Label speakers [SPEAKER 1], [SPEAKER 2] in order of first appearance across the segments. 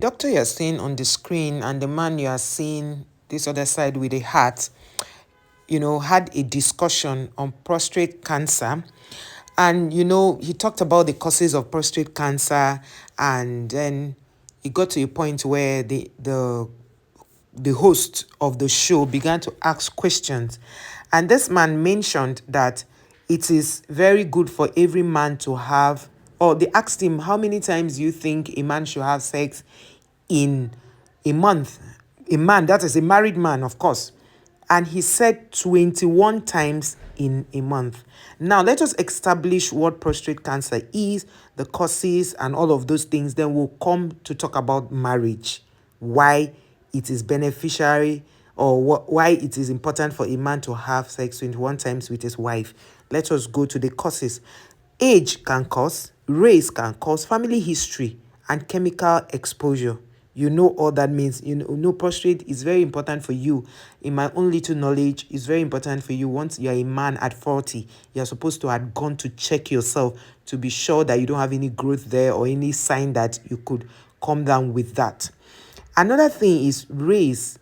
[SPEAKER 1] Doctor you're seeing on the screen and the man you are seeing this other side with a hat, had a discussion on prostate cancer. And, he talked about the causes of prostate cancer. And then it got to a point where the host of the show began to ask questions. And this man mentioned that it is very good for every man to have, or they asked him, how many times do you think a man should have sex in a month? A man, that is a married man, of course. And he said 21 times in a month. Now, let us establish what prostate cancer is, the causes, and all of those things. Then we'll come to talk about marriage, why it is beneficiary, or why it is important for a man to have sex 21 times with his wife. Let us go to the causes. Age can cause, race can cause, family history, and chemical exposure. You know all that means. Prostate is very important for you. In my own little knowledge, it's very important for you. Once you're a man at 40, you're supposed to have gone to check yourself to be sure that you don't have any growth there or any sign that you could come down with that. Another thing is race,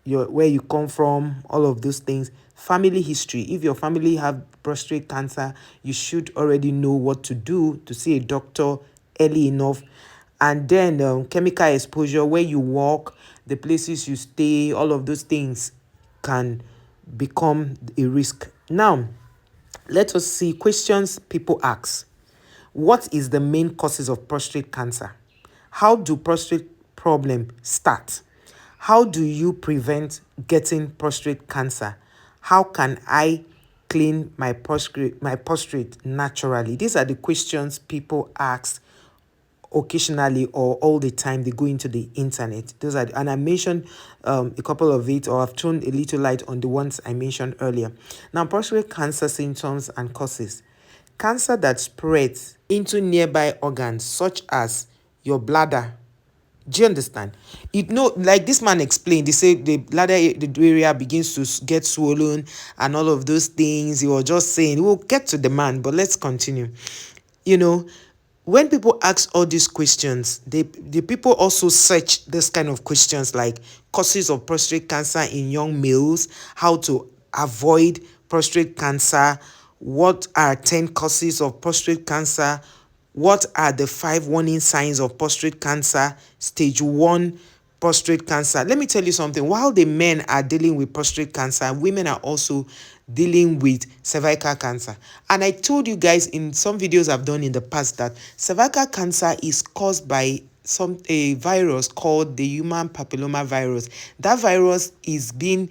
[SPEAKER 1] where you come from, all of those things. Family history. If your family have prostate cancer, you should already know what to do to see a doctor early enough. And then chemical exposure, where you walk, the places you stay, all of those things can become a risk. Now, let us see questions people ask. What is the main causes of prostate cancer? How do prostate problem start? How do you prevent getting prostate cancer? How can I clean my prostate naturally? These are the questions people ask occasionally or all the time. They go into the internet. Those are, and I mentioned a couple of it, or I've thrown a little light on the ones I mentioned earlier. Now, prostate cancer symptoms and causes. Cancer that spreads into nearby organs such as your bladder. Do you understand? Like this man explained, they say the bladder, the area begins to get swollen and all of those things. He was just saying, we'll get to the man, but let's continue. When people ask all these questions, the people also search this kind of questions like causes of prostate cancer in young males, how to avoid prostate cancer, what are 10 causes of prostate cancer, what are the 5 warning signs of prostate cancer, stage 1 prostate cancer. Let me tell you something. While the men are dealing with prostate cancer, women are also dealing with cervical cancer. And I told you guys in some videos I've done in the past that cervical cancer is caused by a virus called the human papilloma virus. That virus is being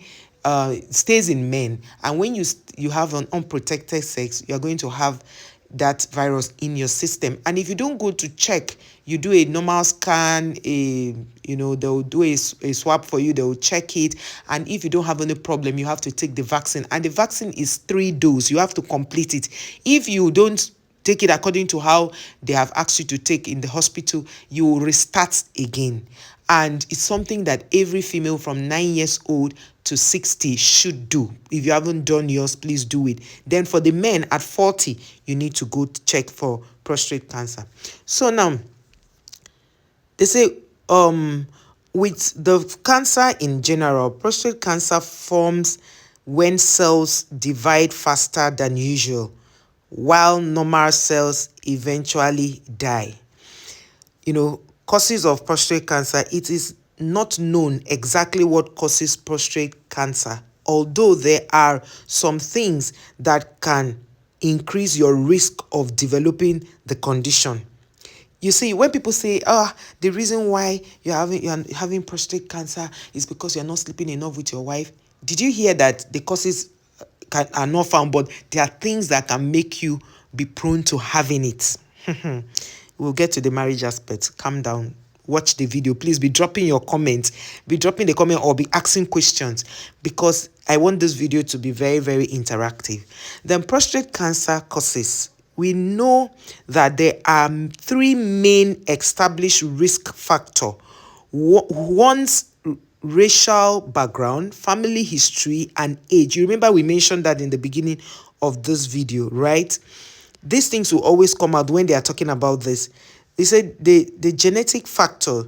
[SPEAKER 1] stays in men, and when you have an unprotected sex, you're going to have that virus in your system. And if you don't go to check, you do a normal scan, they'll do a swab for you, they'll check it, and if you don't have any problem, you have to take the vaccine. And the vaccine is 3 doses. You have to complete it. If you don't take it according to how they have asked you to take in the hospital, you will restart again. And it's something that every female from 9 years old to 60 should do. If you haven't done yours, please do it. Then for the men at 40, you need to go to check for prostate cancer. So now, they say with the cancer in general, prostate cancer forms when cells divide faster than usual, while normal cells eventually die. Causes of prostate cancer. It is not known exactly what causes prostate cancer, although there are some things that can increase your risk of developing the condition. You see, when people say, the reason why you're having prostate cancer is because you're not sleeping enough with your wife. Did you hear that the causes are not found, but there are things that can make you be prone to having it? We'll get to the marriage aspect. Calm down. Watch the video. Please be dropping your comments. Be dropping the comment or be asking questions, because I want this video to be very, very interactive. Then prostate cancer causes. We know that there are 3 main established risk factors. One's racial background, family history, and age. You remember we mentioned that in the beginning of this video, right? These things will always come out when they are talking about this. They said the genetic factor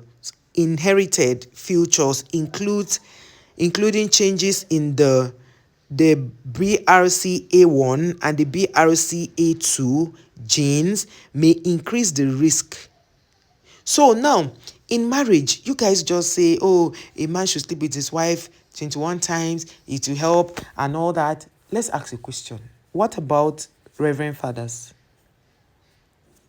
[SPEAKER 1] inherited futures including changes in the BRCA1 and the BRCA2 genes may increase the risk. So now, in marriage, you guys just say, oh, a man should sleep with his wife 21 times, it will help and all that. Let's ask a question. What about Reverend Fathers?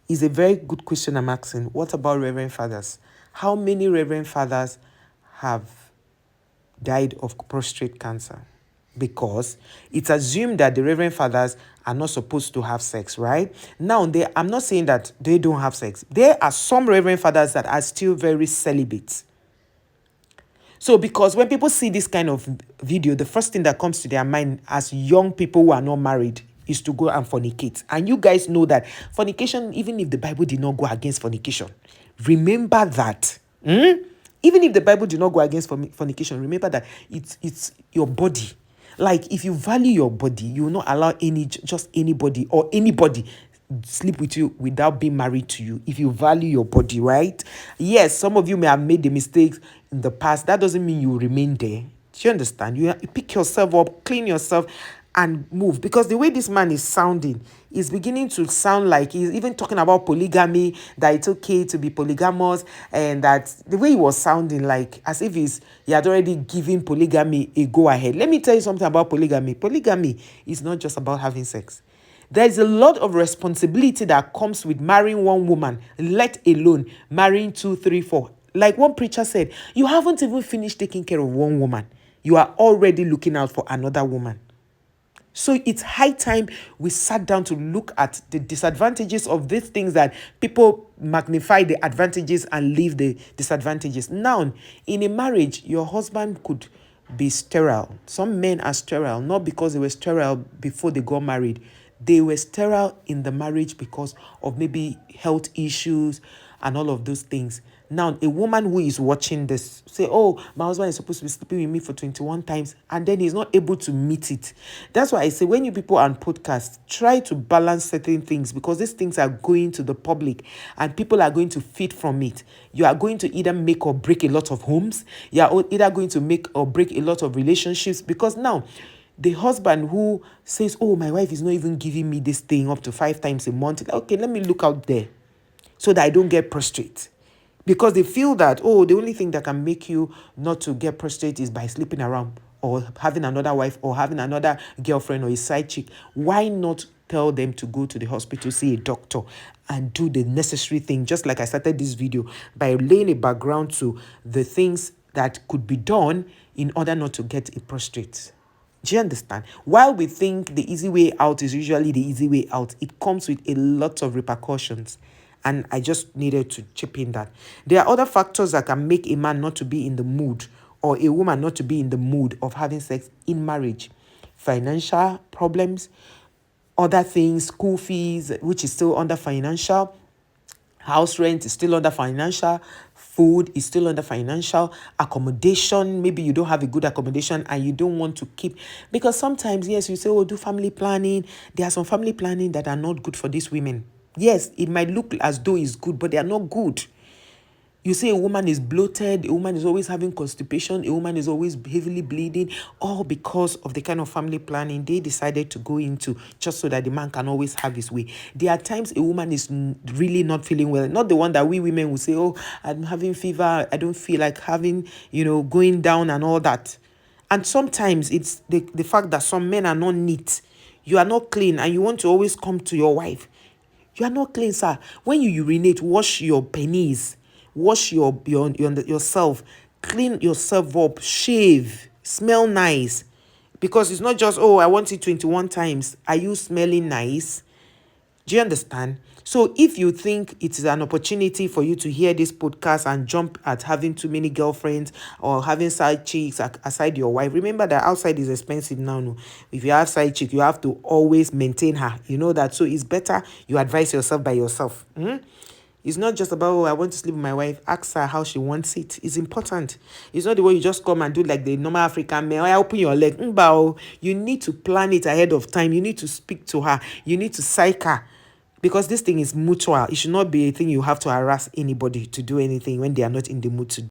[SPEAKER 1] It's a very good question I'm asking. What about Reverend Fathers? How many Reverend Fathers have died of prostate cancer? Because it's assumed that the Reverend Fathers are not supposed to have sex, right? Now, I'm not saying that they don't have sex. There are some Reverend Fathers that are still very celibate. So, because when people see this kind of video, the first thing that comes to their mind as young people who are not married is to go and fornicate. And you guys know that fornication, even if the Bible did not go against fornication, remember that. Even if the Bible did not go against fornication, remember that it's your body. Like, if you value your body, you will not allow just anybody or anybody sleep with you without being married to you. If you value your body, right? Yes, some of you may have made the mistakes in the past. That doesn't mean you remain there. Do you understand? You pick yourself up, clean yourself, and move. Because the way this man is sounding is beginning to sound like he's even talking about polygamy, that it's okay to be polygamous, and that the way he was sounding, like as if he had already given polygamy a go ahead. Let me tell you something about polygamy. Polygamy is not just about having sex. There's a lot of responsibility that comes with marrying one woman, let alone marrying 2, 3, 4. Like one preacher said, you haven't even finished taking care of one woman. You are already looking out for another woman. So it's high time we sat down to look at the disadvantages of these things that people magnify the advantages and leave the disadvantages. Now, in a marriage, your husband could be sterile. Some men are sterile, not because they were sterile before they got married. They were sterile in the marriage because of maybe health issues and all of those things. Now, a woman who is watching this say, oh, my husband is supposed to be sleeping with me for 21 times, and then he's not able to meet it. That's why I say, when you people are on podcasts, try to balance certain things, because these things are going to the public and people are going to feed from it. You are going to either make or break a lot of homes. You are either going to make or break a lot of relationships, because now, the husband who says, oh, my wife is not even giving me this thing up to 5 times a month. Okay, let me look out there so that I don't get prostrate. Because they feel that, oh, the only thing that can make you not to get prostrate is by sleeping around or having another wife or having another girlfriend or a side chick. Why not tell them to go to the hospital, see a doctor, and do the necessary thing? Just like I started this video by laying a background to the things that could be done in order not to get a prostrate. Do you understand? While we think the easy way out is usually the easy way out, it comes with a lot of repercussions. And I just needed to chip in that. There are other factors that can make a man not to be in the mood or a woman not to be in the mood of having sex in marriage. Financial problems, other things, school fees, which is still under financial. House rent is still under financial. Food is still under financial. Accommodation, maybe you don't have a good accommodation and you don't want to keep. Because sometimes, yes, you say, oh, do family planning. There are some family planning that are not good for these women. Yes, it might look as though it's good, but they are not good. You say a woman is bloated, a woman is always having constipation, a woman is always heavily bleeding, all because of the kind of family planning they decided to go into just so that the man can always have his way. There are times a woman is really not feeling well, not the one that we women will say, oh, I'm having fever, I don't feel like having, going down and all that. And sometimes it's the fact that some men are not neat. You are not clean and you want to always come to your wife. You are not clean, sir. When you urinate, wash your penis. Wash yourself. Clean yourself up. Shave. Smell nice. Because it's not just, oh, I want it 21 times. Are you smelling nice? Do you understand? So if you think it is an opportunity for you to hear this podcast and jump at having too many girlfriends or having side chicks aside your wife, remember that outside is expensive now. No? If you have side chick, you have to always maintain her. You know that. So it's better you advise yourself by yourself. It's not just about, oh, I want to sleep with my wife. Ask her how she wants it. It's important. It's not the way you just come and do like the normal African man. I open your leg. You need to plan it ahead of time. You need to speak to her. You need to psych her. Because this thing is mutual. It should not be a thing you have to harass anybody to do anything when they are not in the mood to do.